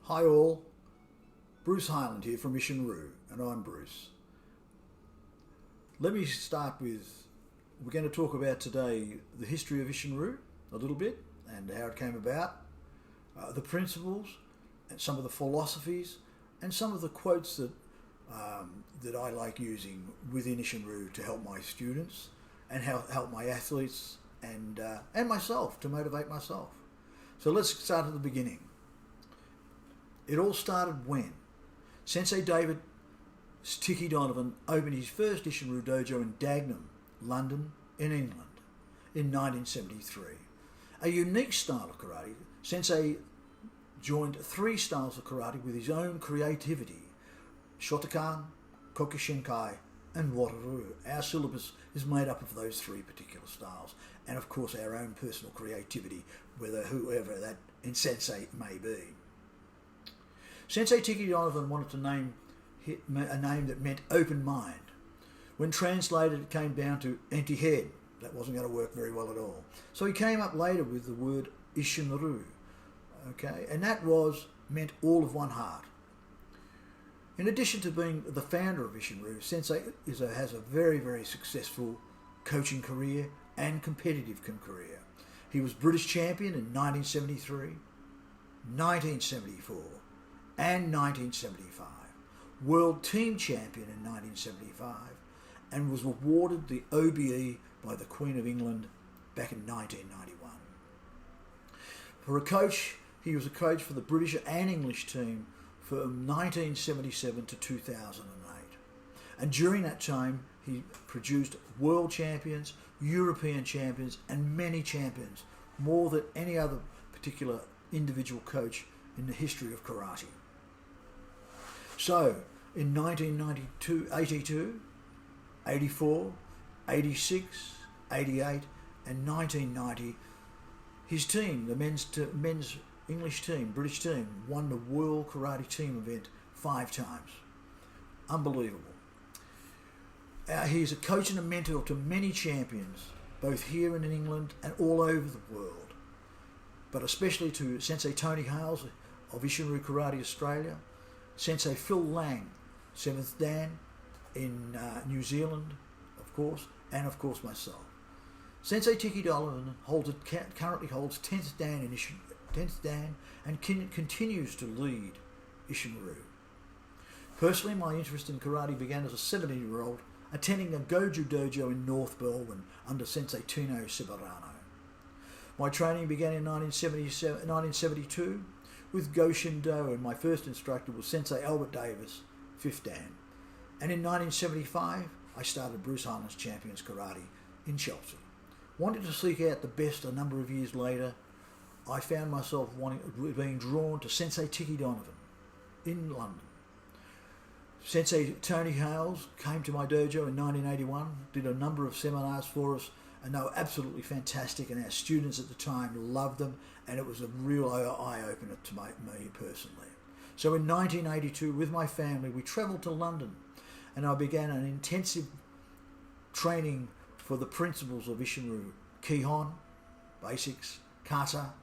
Hi all, Bruce Highland here from ISHINRYU, and I'm Bruce. Let me start with, we're going to talk about today the history of ISHINRYU a little bit and how it came about, the principles and some of the philosophies and some of the quotes that I like using within ISHINRYU to help my students and help my athletes and myself, to motivate myself. So let's start at the beginning. It all started when Sensei David Sticky Donovan opened his first ISHINRYU dojo in Dagenham, London, in England, in 1973. A unique style of karate, Sensei joined three styles of karate with his own creativity: Shotokan, Kokushinkai, and Wataru. Our syllabus is made up of those three particular styles, and of course our own personal creativity, whoever that in Sensei may be. Sensei Tiki Donovan wanted to name a name that meant open mind. When translated, it came down to empty head. That wasn't going to work very well at all. So he came up later with the word ISHINRYU, okay, and that meant all of one heart. In addition to being the founder of ISHINRYU, Sensei has a very, very successful coaching career and competitive career. He was British champion in 1973, 1974, and 1975, world team champion in 1975, and was awarded the OBE by the Queen of England back in 1991. For a coach, he was a coach for the British and English team from 1977 to 2008. And during that time, he produced world champions, European champions, and many champions, more than any other particular individual coach in the history of karate. So, in 1992, 82, 84, 86, 88, and 1990, his team, the men's English team, British team, won the World Karate Team event 5 times. Unbelievable. He's a coach and a mentor to many champions, both here and in England and all over the world, but especially to Sensei Tony Hales of ISHINRYU Karate Australia, Sensei Phil Lang, 7th Dan in New Zealand, of course, and of course myself. Sensei Tiki Donovan currently holds 10th Dan in ISHIN, 10th Dan, and continues to lead ISHINRYU. Personally, my interest in karate began as a 17-year-old attending a Goju dojo in North Melbourne under Sensei Tino Ciberano. My training began in 1972 with Goshin Do, and my first instructor was Sensei Albert Davis, 5th Dan. And in 1975, I started Bruce Highland's Champions Karate in Chelsea. Wanting to seek out the best a number of years later, I found myself being drawn to Sensei Tiki Donovan in London. Sensei Tony Hales came to my dojo in 1981, did a number of seminars for us, and they were absolutely fantastic, and our students at the time loved them, and it was a real eye-opener to me personally. So in 1982, with my family, we travelled to London, and I began an intensive training for the principles of ISHINRYU: Kihon, basics, kata,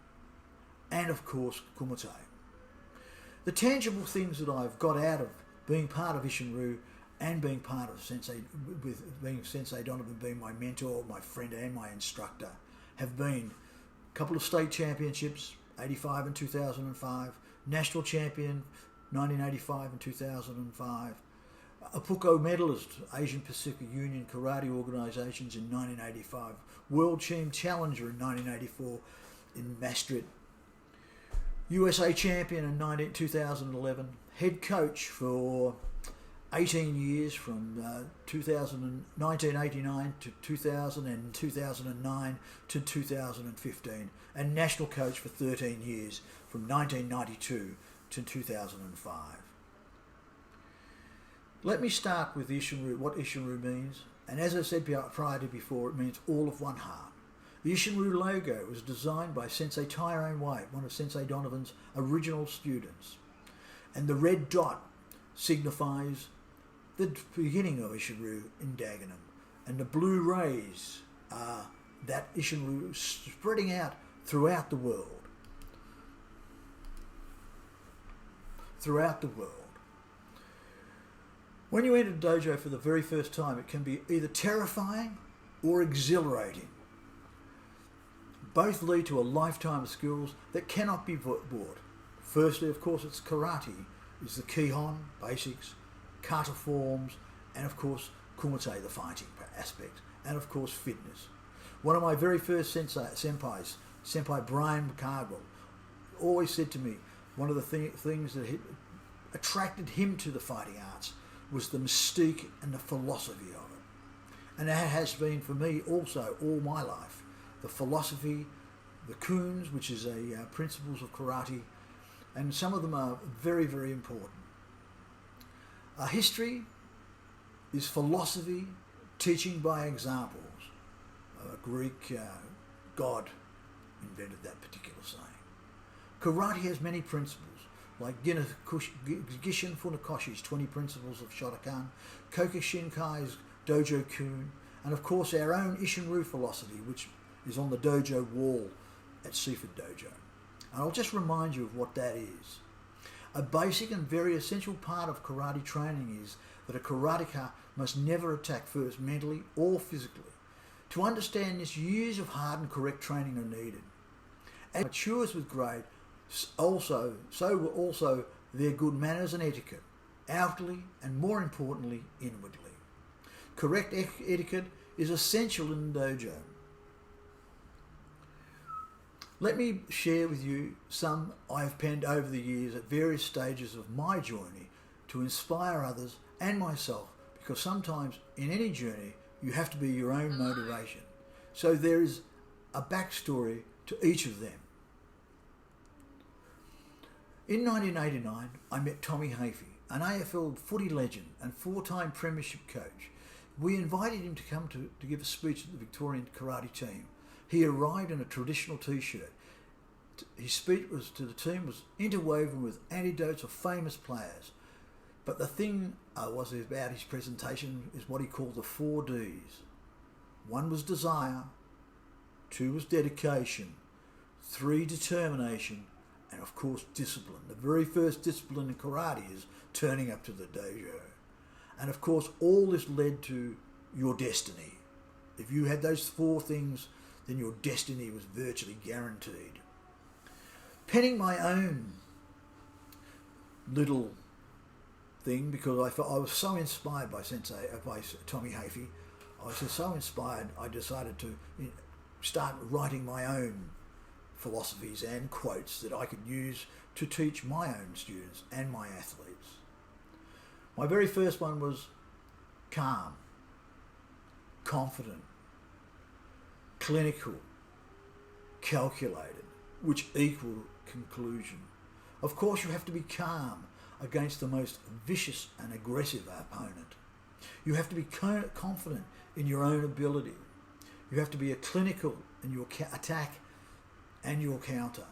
and of course kumite. The tangible things that I've got out of being part of ISHINRYU and being part of Sensei Donovan being my mentor, my friend and my instructor, have been a couple of state championships, 85 and 2005, national champion, 1985 and 2005, a Puko medalist, Asian Pacific Union Karate Organisations in 1985, World Team Challenger in 1984 in Maastricht, USA champion in 2011, head coach for 18 years from 1989 to 2000 and 2009 to 2015, and national coach for 13 years from 1992 to 2005. Let me start with ISHINRYU, what ISHINRYU means, and as I said prior to before, it means all of one heart. The ISHINRYU logo was designed by Sensei Tyrone White, one of Sensei Donovan's original students, and the red dot signifies the beginning of ISHINRYU in Dagenham, and the blue rays are that ISHINRYU spreading out throughout the world. throughout the world. When you enter a dojo for the very first time, it can be either terrifying or exhilarating. Both lead to a lifetime of skills that cannot be bought. Firstly, of course, it's karate, is the kihon, basics, kata forms, and of course, kumite, the fighting aspect, and of course, fitness. One of my very first senpais, Senpai Brian McCargill, always said to me, one of the things that attracted him to the fighting arts was the mystique and the philosophy of it. And that has been for me also all my life. The philosophy, the kuns, which is principles of karate, and some of them are very, very important. History is philosophy, teaching by examples. A Greek god invented that particular saying. Karate has many principles, like Gishin Funakoshi's 20 Principles of Shotokan, Kokushinkai's Dojo Kun, and of course our own ISHINRYU philosophy, which is on the dojo wall at Seaford Dojo. And I'll just remind you of what that is. A basic and very essential part of karate training is that a karateka must never attack first mentally or physically. To understand this, years of hard and correct training are needed. As matures with grade, so will also their good manners and etiquette, outwardly and more importantly, inwardly. Correct etiquette is essential in the dojo. Let me share with you some I've penned over the years at various stages of my journey to inspire others and myself, because sometimes in any journey you have to be your own motivation. So there is a backstory to each of them. In 1989, I met Tommy Hafey, an AFL footy legend and 4-time premiership coach. We invited him to come to give a speech at the Victorian karate team. He arrived in a traditional t-shirt. His speech to the team was interwoven with anecdotes of famous players. But the thing was about his presentation is what he called the 4 Ds. 1 was desire, 2 was dedication, 3 determination, and of course discipline. The very first discipline in karate is turning up to the dojo. And of course all this led to your destiny. If you had those 4 things, then your destiny was virtually guaranteed. Penning my own little thing, because I was so inspired by Tommy Hafey. I was so inspired, I decided to start writing my own philosophies and quotes that I could use to teach my own students and my athletes. My very first one was calm, confident, clinical, calculated, which equal conclusion. Of course, you have to be calm against the most vicious and aggressive opponent. You have to be confident in your own ability. You have to be clinical in your attack and your counter.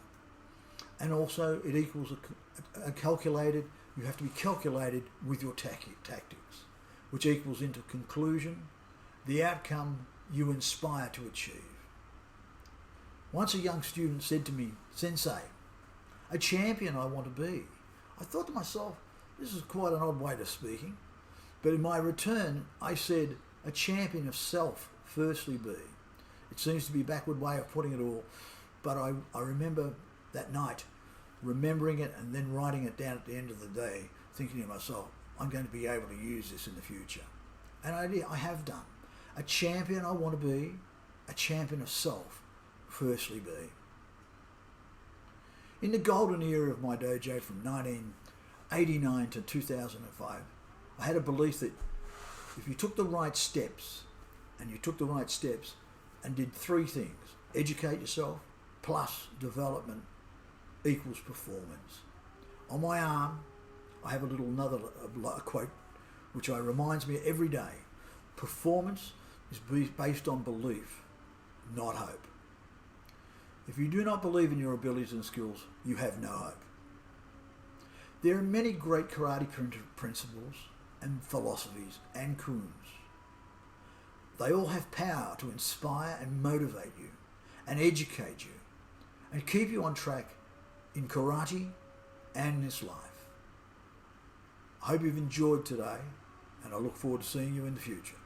And also it equals a calculated, you have to be calculated with your tactics, which equals into conclusion, the outcome you inspire to achieve. Once a young student said to me, "Sensei, a champion I want to be." I thought to myself, this is quite an odd way of speaking. But in my return, I said, a champion of self, firstly be. It seems to be a backward way of putting it all, but I remember that night, remembering it and then writing it down at the end of the day, thinking to myself, I'm going to be able to use this in the future. And I have done. A champion I want to be, a champion of self, firstly be. In the golden era of my dojo from 1989 to 2005, I had a belief that if you took the right steps, and did 3 things, educate yourself, plus development, equals performance. On my arm, I have another quote, which reminds me every day. Performance is based on belief, not hope. If you do not believe in your abilities and skills, you have no hope. There are many great karate principles and philosophies and kuns. They all have power to inspire and motivate you and educate you and keep you on track in karate and this life. I hope you've enjoyed today, and I look forward to seeing you in the future.